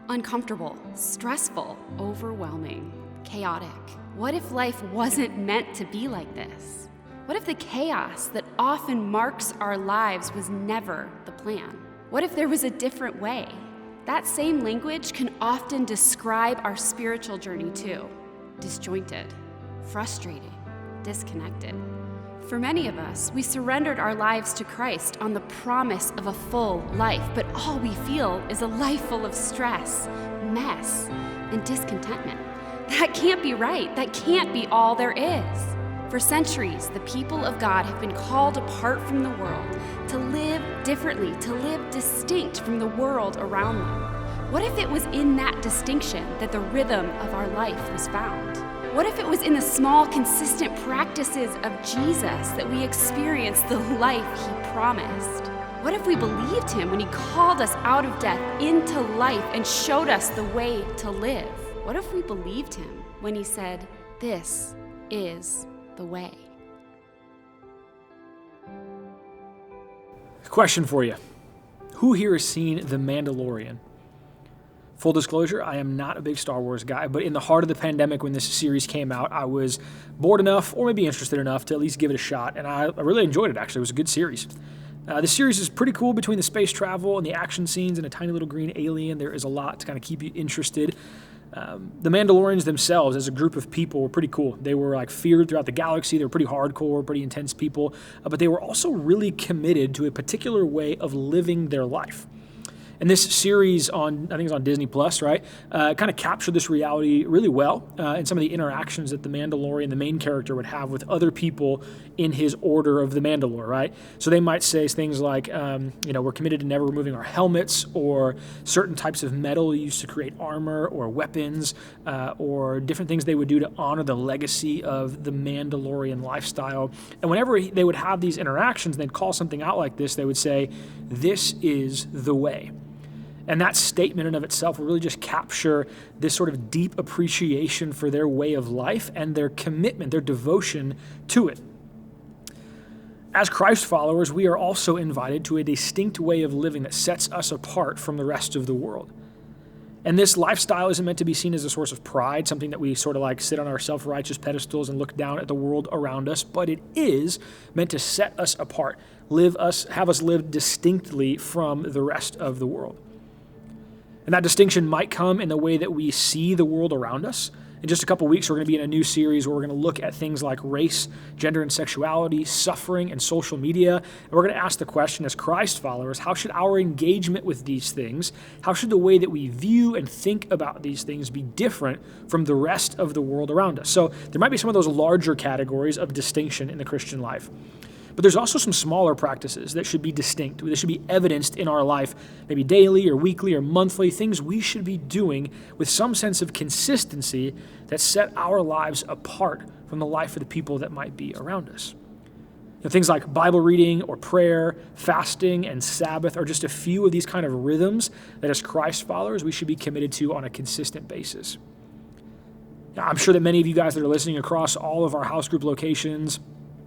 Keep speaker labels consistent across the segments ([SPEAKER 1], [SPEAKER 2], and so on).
[SPEAKER 1] Uncomfortable, stressful, overwhelming, chaotic. What if life wasn't meant to be like this? What if the chaos that often marks our lives was never the plan? What if there was a different way? That same language can often describe our spiritual journey too. Disjointed, frustrating, disconnected. For many of us, we surrendered our lives to Christ on the promise of a full life, but all we feel is a life full of stress, mess, and discontentment. That can't be right. That can't be all there is. For centuries, the people of God have been called apart from the world, to live differently, to live distinct from the world around them. What if it was in that distinction that the rhythm of our life was found? What if it was in the small, consistent practices of Jesus that we experienced the life he promised? What if we believed him when he called us out of death into life and showed us the way to live? What if we believed him when he said, "This is the way"?
[SPEAKER 2] Question for you. Who here has seen The Mandalorian? Full disclosure, I am not a big Star Wars guy, but in the heart of the pandemic when this series came out, I was bored enough, or maybe interested enough, to at least give it a shot, and I really enjoyed it, actually. It was a good series. The series is pretty cool between the space travel and the action scenes and a tiny little green alien. There is a lot to kind of keep you interested. The Mandalorians themselves, as a group of people, were pretty cool. They were feared throughout the galaxy. They were pretty hardcore, pretty intense people, but they were also really committed to a particular way of living their life. And this series I think it's on Disney Plus, right? Kind of captured this reality really well, and some of the interactions that the Mandalorian, the main character, would have with other people in his order of the Mandalore, right? So they might say things like, we're committed to never removing our helmets, or certain types of metal used to create armor or weapons, or different things they would do to honor the legacy of the Mandalorian lifestyle. And whenever they would have these interactions, they'd call something out like this. They would say, "This is the way." And that statement in of itself will really just capture this sort of deep appreciation for their way of life and their commitment, their devotion to it. As Christ followers, we are also invited to a distinct way of living that sets us apart from the rest of the world. And this lifestyle isn't meant to be seen as a source of pride, something that we sort of sit on our self-righteous pedestals and look down at the world around us, but it is meant to set us apart, have us live distinctly from the rest of the world. And that distinction might come in the way that we see the world around us. In just a couple weeks, we're going to be in a new series where we're going to look at things like race, gender and sexuality, suffering, and social media. And we're going to ask the question, as Christ followers, how should our engagement with these things, how should the way that we view and think about these things be different from the rest of the world around us? So there might be some of those larger categories of distinction in the Christian life. But there's also some smaller practices that should be distinct, that should be evidenced in our life, maybe daily or weekly or monthly, things we should be doing with some sense of consistency that set our lives apart from the life of the people that might be around us. Things like Bible reading or prayer, fasting, and Sabbath are just a few of these kind of rhythms that as Christ followers we should be committed to on a consistent basis. Now, I'm sure that many of you guys that are listening across all of our house group locations,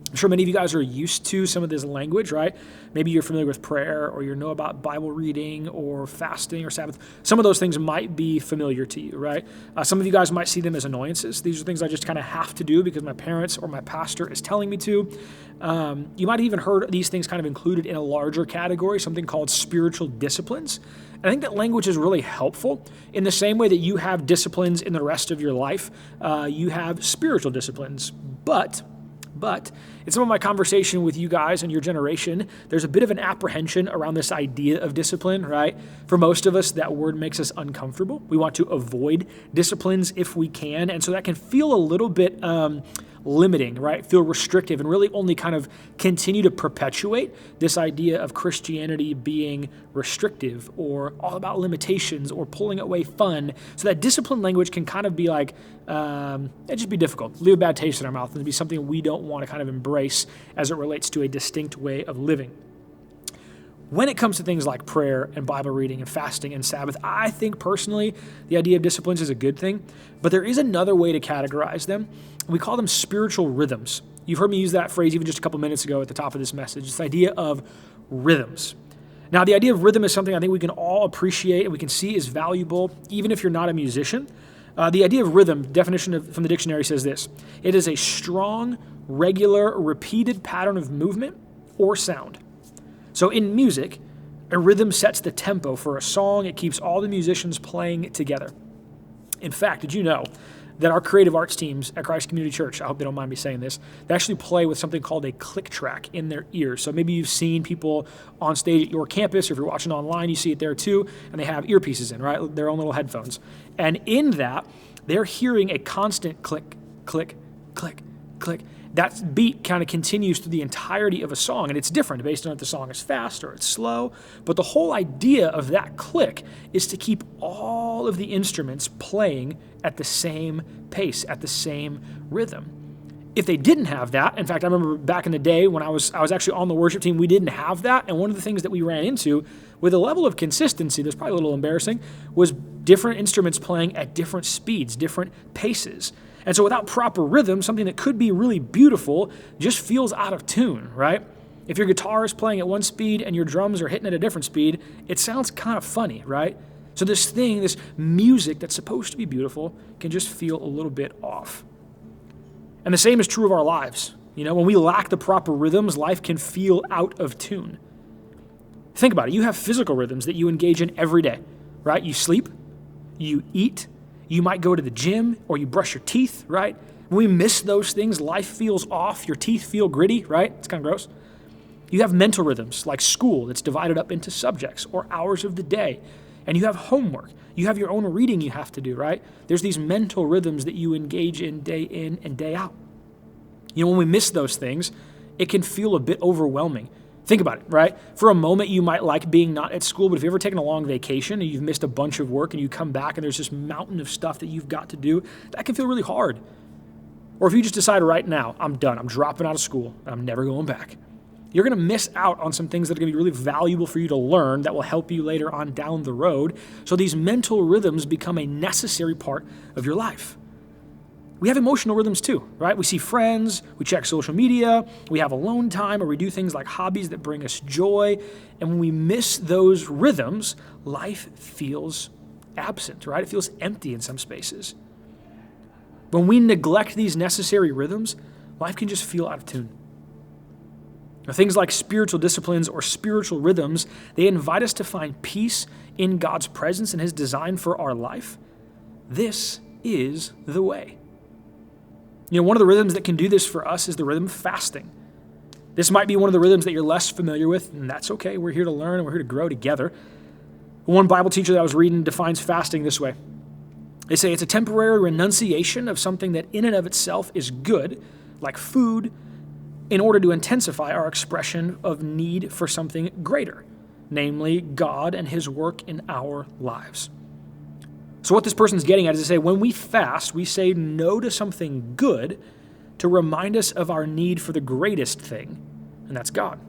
[SPEAKER 2] I'm sure many of you guys are used to some of this language, right? Maybe you're familiar with prayer, or you know about Bible reading or fasting or Sabbath. Some of those things might be familiar to you, right? Some of you guys might see them as annoyances. These are things I just kind of have to do because my parents or my pastor is telling me to. You might have even heard these things kind of included in a larger category, something called spiritual disciplines. And I think that language is really helpful. In the same way that you have disciplines in the rest of your life, you have spiritual disciplines. But in some of my conversation with you guys and your generation, there's a bit of an apprehension around this idea of discipline, right? For most of us, that word makes us uncomfortable. We want to avoid disciplines if we can, and so that can feel a little bit limiting, right? Feel restrictive, and really only kind of continue to perpetuate this idea of Christianity being restrictive or all about limitations or pulling away fun. So that discipline language can kind of be it just be difficult, leave a bad taste in our mouth, and be something we don't want to kind of embrace as it relates to a distinct way of living. When it comes to things like prayer and Bible reading and fasting and Sabbath, I think personally the idea of disciplines is a good thing, but there is another way to categorize them. We call them spiritual rhythms. You've heard me use that phrase even just a couple minutes ago at the top of this message, this idea of rhythms. Now, the idea of rhythm is something I think we can all appreciate and we can see is valuable, even if you're not a musician. The idea of rhythm, from the dictionary says this: it is a strong, regular, repeated pattern of movement or sound. So in music, a rhythm sets the tempo for a song. It keeps all the musicians playing together. In fact, did you know that our creative arts teams at Christ Community Church, I hope they don't mind me saying this, they actually play with something called a click track in their ears. So maybe you've seen people on stage at your campus, or if you're watching online, you see it there too, and they have earpieces in, right? Their own little headphones. And in that, they're hearing a constant click, click, click, click. That beat kind of continues through the entirety of a song, and it's different based on if the song is fast or it's slow. But the whole idea of that click is to keep all of the instruments playing at the same pace, at the same rhythm. If they didn't have that, in fact, I remember back in the day when I was actually on the worship team, we didn't have that. And one of the things that we ran into with a level of consistency that's probably a little embarrassing was different instruments playing at different speeds, different paces. And so without proper rhythm, something that could be really beautiful just feels out of tune, right? If your guitar is playing at one speed and your drums are hitting at a different speed, it sounds kind of funny, right? So this music that's supposed to be beautiful can just feel a little bit off. And the same is true of our lives. When we lack the proper rhythms, life can feel out of tune. Think about it. You have physical rhythms that you engage in every day, right? You sleep, you eat, you might go to the gym, or you brush your teeth, right? When we miss those things, life feels off, your teeth feel gritty, right? It's kind of gross. You have mental rhythms like school that's divided up into subjects or hours of the day. And you have homework. You have your own reading you have to do, right? There's these mental rhythms that you engage in and day out. When we miss those things, it can feel a bit overwhelming. Think about it, right? For a moment, you might like being not at school, but if you've ever taken a long vacation and you've missed a bunch of work and you come back and there's this mountain of stuff that you've got to do, that can feel really hard. Or if you just decide right now, I'm done, I'm dropping out of school, and I'm never going back, you're going to miss out on some things that are going to be really valuable for you to learn that will help you later on down the road. So these mental rhythms become a necessary part of your life. We have emotional rhythms too, right? We see friends, we check social media, we have alone time, or we do things like hobbies that bring us joy. And when we miss those rhythms, life feels absent, right? It feels empty in some spaces. When we neglect these necessary rhythms, life can just feel out of tune. Now, things like spiritual disciplines or spiritual rhythms, they invite us to find peace in God's presence and His design for our life. This is the way. One of the rhythms that can do this for us is the rhythm of fasting. This might be one of the rhythms that you're less familiar with, and that's okay. We're here to learn and we're here to grow together. One Bible teacher that I was reading defines fasting this way. They say it's a temporary renunciation of something that in and of itself is good, like food, in order to intensify our expression of need for something greater, namely God and His work in our lives. So what this person's getting at is to say, when we fast, we say no to something good to remind us of our need for the greatest thing, and that's God.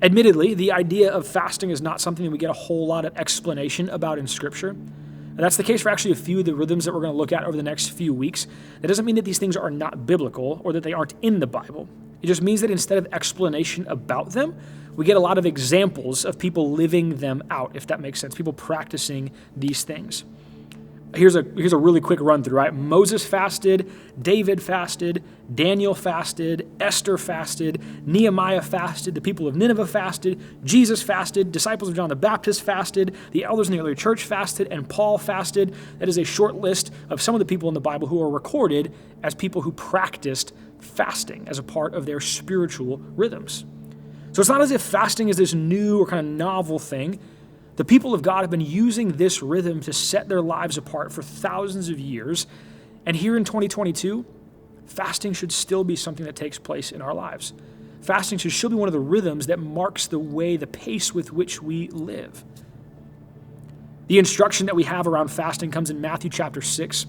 [SPEAKER 2] Admittedly, the idea of fasting is not something that we get a whole lot of explanation about in Scripture. And that's the case for actually a few of the rhythms that we're going to look at over the next few weeks. That doesn't mean that these things are not biblical or that they aren't in the Bible. It just means that instead of explanation about them, we get a lot of examples of people living them out, if that makes sense, people practicing these things. Here's a really quick run through, right? Moses fasted, David fasted, Daniel fasted, Esther fasted, Nehemiah fasted, the people of Nineveh fasted, Jesus fasted, disciples of John the Baptist fasted, the elders in the early church fasted, and Paul fasted. That is a short list of some of the people in the Bible who are recorded as people who practiced fasting as a part of their spiritual rhythms. So it's not as if fasting is this new or kind of novel thing. The people of God have been using this rhythm to set their lives apart for thousands of years. And here in 2022, fasting should still be something that takes place in our lives. Fasting should still be one of the rhythms that marks the pace with which we live. The instruction that we have around fasting comes in Matthew chapter 6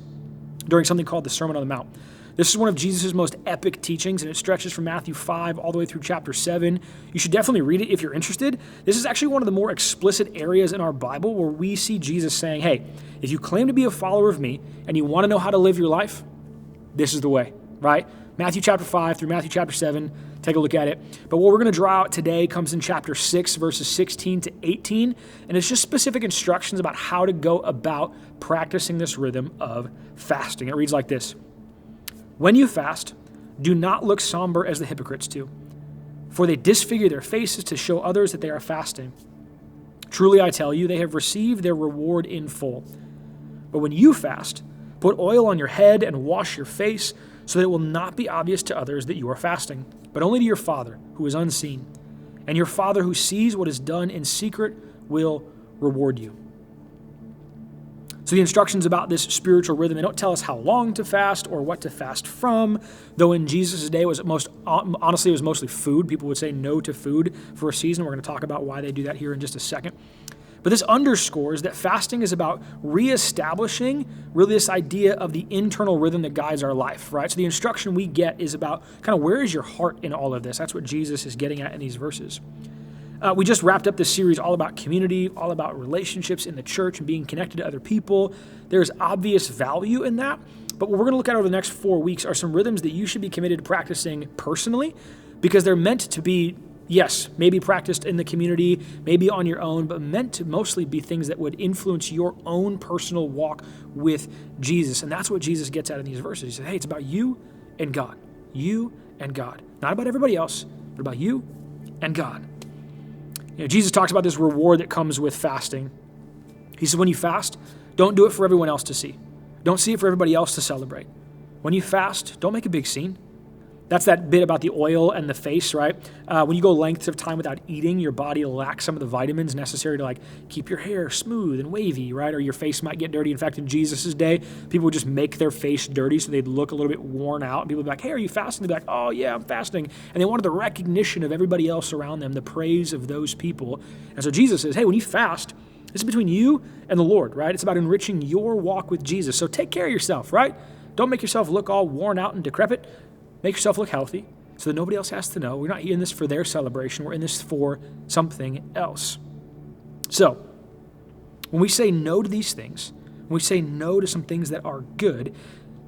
[SPEAKER 2] during something called the Sermon on the Mount. This is one of Jesus' most epic teachings, and it stretches from Matthew 5 all the way through chapter 7. You should definitely read it if you're interested. This is actually one of the more explicit areas in our Bible where we see Jesus saying, hey, if you claim to be a follower of me and you want to know how to live your life, this is the way, right? Matthew chapter 5 through Matthew chapter 7, take a look at it. But what we're going to draw out today comes in chapter 6, verses 16 to 18, and it's just specific instructions about how to go about practicing this rhythm of fasting. It reads like this: "When you fast, do not look somber as the hypocrites do, for they disfigure their faces to show others that they are fasting. Truly I tell you, they have received their reward in full. But when you fast, put oil on your head and wash your face, so that it will not be obvious to others that you are fasting, but only to your Father who is unseen. And your Father who sees what is done in secret will reward you." So the instructions about this spiritual rhythm, they don't tell us how long to fast or what to fast from, though in Jesus' day it was mostly food. People would say no to food for a season. We're going to talk about why they do that here in just a second. But this underscores that fasting is about reestablishing really this idea of the internal rhythm that guides our life, right? So the instruction we get is about kind of where is your heart in all of this? That's what Jesus is getting at in these verses. We just wrapped up this series all about community, all about relationships in the church and being connected to other people. There's obvious value in that. But what we're going to look at over the next 4 weeks are some rhythms that you should be committed to practicing personally, because they're meant to be, yes, maybe practiced in the community, maybe on your own, but meant to mostly be things that would influence your own personal walk with Jesus. And that's what Jesus gets at in these verses. He says, hey, it's about you and God. You and God. Not about everybody else, but about you and God. Jesus talks about this reward that comes with fasting. He says, when you fast, don't do it for everyone else to see. Don't see it for everybody else to celebrate. When you fast, don't make a big scene. That's that bit about the oil and the face, right? When you go lengths of time without eating, your body lacks some of the vitamins necessary to keep your hair smooth and wavy, right? Or your face might get dirty. In fact, in Jesus' day, people would just make their face dirty so they'd look a little bit worn out. And people would be like, hey, are you fasting? They'd be like, oh yeah, I'm fasting. And they wanted the recognition of everybody else around them, the praise of those people. And so Jesus says, hey, when you fast, this is between you and the Lord, right? It's about enriching your walk with Jesus. So take care of yourself, right? Don't make yourself look all worn out and decrepit. Make yourself look healthy so that nobody else has to know. We're not in this for their celebration. We're in this for something else. So when we say no to these things, when we say no to some things that are good,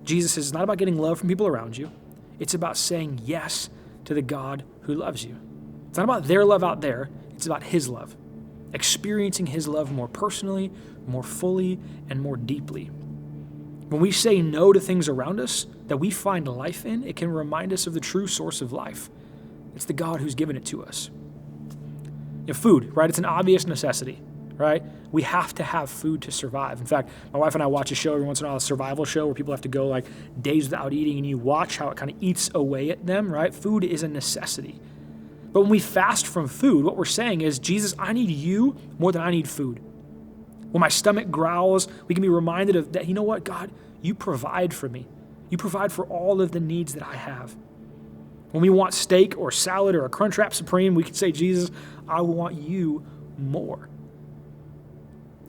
[SPEAKER 2] Jesus says it's not about getting love from people around you. It's about saying yes to the God who loves you. It's not about their love out there. It's about his love. Experiencing his love more personally, more fully, and more deeply. When we say no to things around us that we find life in, it can remind us of the true source of life. It's the God who's given it to us. Food, right? It's an obvious necessity, right? We have to have food to survive. In fact, my wife and I watch a show every once in a while, a survival show where people have to go days without eating, and you watch how it kind of eats away at them, right? Food is a necessity. But when we fast from food, what we're saying is, Jesus, I need you more than I need food. When my stomach growls, we can be reminded of that, you know what, God, you provide for me. You provide for all of the needs that I have. When we want steak or salad or a Crunchwrap Supreme, we can say, Jesus, I want you more.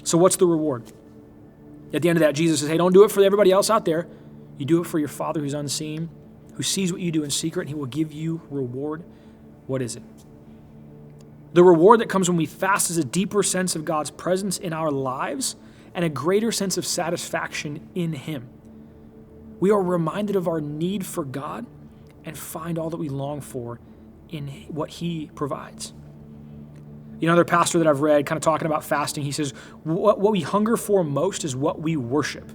[SPEAKER 2] So what's the reward? At the end of that, Jesus says, hey, don't do it for everybody else out there. You do it for your Father who's unseen, who sees what you do in secret, and he will give you reward. What is it? The reward that comes when we fast is a deeper sense of God's presence in our lives and a greater sense of satisfaction in him. We are reminded of our need for God and find all that we long for in what he provides. Another pastor that I've read kind of talking about fasting, he says, what we hunger for most is what we worship,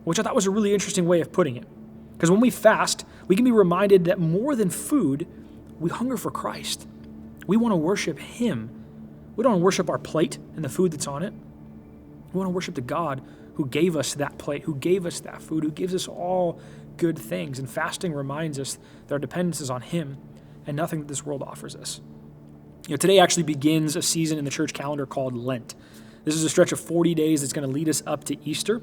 [SPEAKER 2] which I thought was a really interesting way of putting it. Because when we fast, we can be reminded that more than food, we hunger for Christ. We want to worship him. We don't want to worship our plate and the food that's on it. We want to worship the God who gave us that plate, who gave us that food, who gives us all good things. And fasting reminds us that our dependence is on him and nothing that this world offers us. Today actually begins a season in the church calendar called Lent. This is a stretch of 40 days that's going to lead us up to Easter.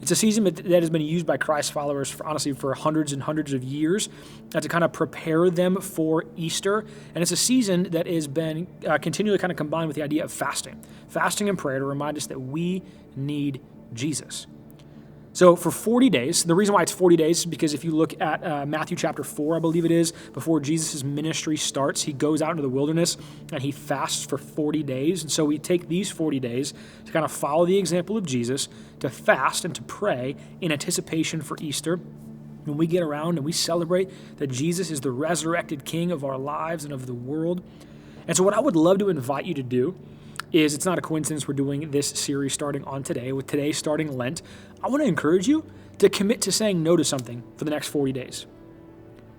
[SPEAKER 2] It's a season that has been used by Christ followers, for hundreds and hundreds of years to kind of prepare them for Easter. And it's a season that has been continually kind of combined with the idea of fasting. Fasting and prayer to remind us that we need Jesus. So for 40 days, the reason why it's 40 days is because if you look at Matthew chapter 4, I believe it is, before Jesus' ministry starts, he goes out into the wilderness and he fasts for 40 days. And so we take these 40 days to kind of follow the example of Jesus, to fast and to pray in anticipation for Easter. when we get around and we celebrate that Jesus is the resurrected King of our lives and of the world. And so what I would love to invite you to do is, it's not a coincidence we're doing this series starting on today, with today starting Lent. I want to encourage you to commit to saying no to something for the next 40 days.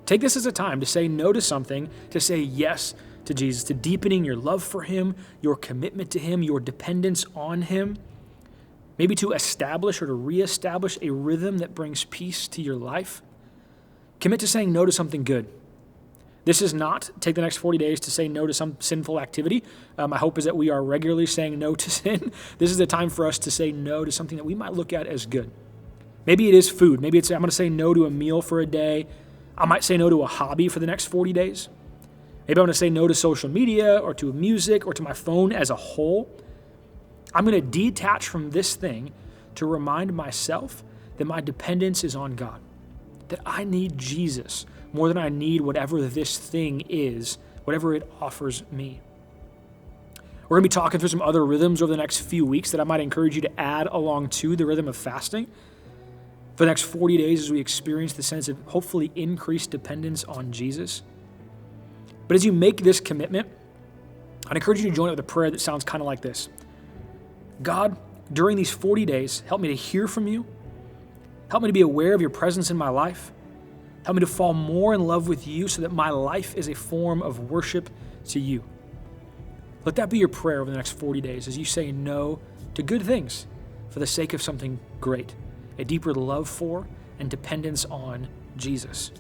[SPEAKER 2] Take this as a time to say no to something, to say yes to Jesus, to deepening your love for him, your commitment to him, your dependence on him. Maybe to establish or to reestablish a rhythm that brings peace to your life. Commit to saying no to something good. This is not take the next 40 days to say no to some sinful activity. My hope is that we are regularly saying no to sin. This is a time for us to say no to something that we might look at as good. Maybe it is food. Maybe it's I'm going to say no to a meal for a day. I might say no to a hobby for the next 40 days. Maybe I'm going to say no to social media or to music or to my phone as a whole. I'm going to detach from this thing to remind myself that my dependence is on God, that I need Jesus more than I need whatever this thing is, whatever it offers me. We're going to be talking through some other rhythms over the next few weeks that I might encourage you to add along to the rhythm of fasting for the next 40 days as we experience the sense of hopefully increased dependence on Jesus. But as you make this commitment, I'd encourage you to join it with a prayer that sounds kind of like this. God, during these 40 days, help me to hear from you. Help me to be aware of your presence in my life. Help me to fall more in love with you so that my life is a form of worship to you. Let that be your prayer over the next 40 days as you say no to good things for the sake of something great, a deeper love for and dependence on Jesus.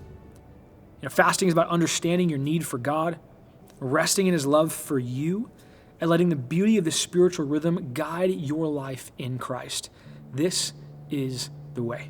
[SPEAKER 2] Fasting is about understanding your need for God, resting in his love for you, and letting the beauty of the spiritual rhythm guide your life in Christ. This is the way.